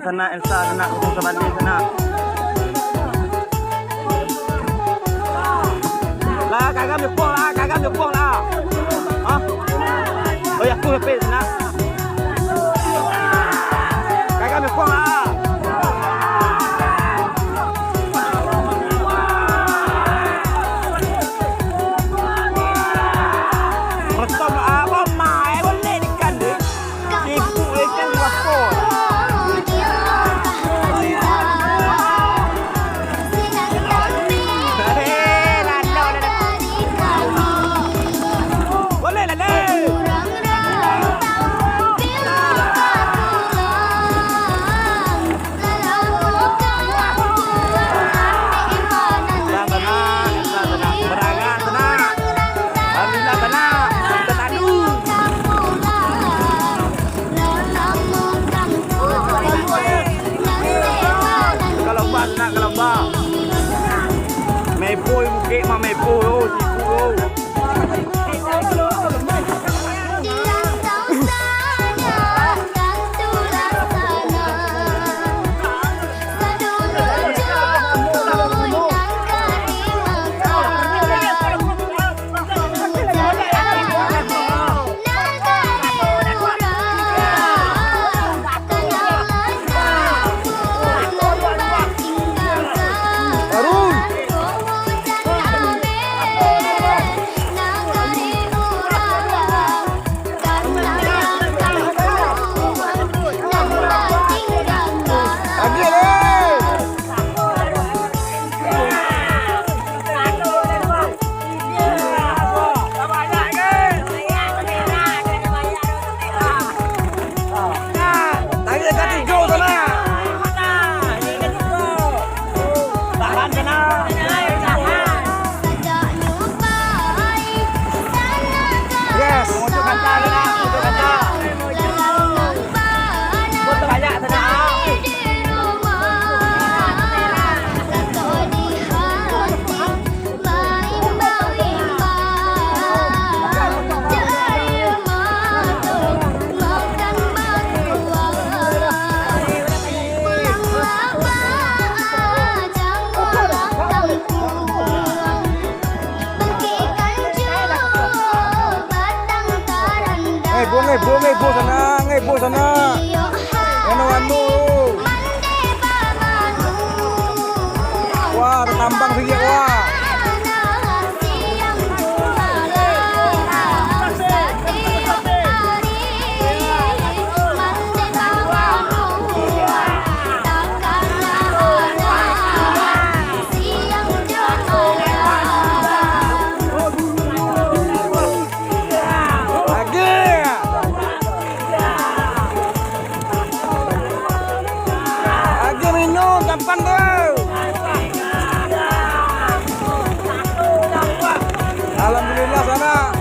sana Elsa sana untuk sebalik sana. Lah kakak nyepong lah. Hah? Oh ya aku ngepet sana. Kakak nyepong lah. Betul apa mai boleh ikan deh. Ibu ikan di wakor. Mày vui một cái mà mày vui thôi thì vui thôi. Ngay sana. Anu. Wah, tambang sikit wah. Gampang tuh. Alhamdulillah sana.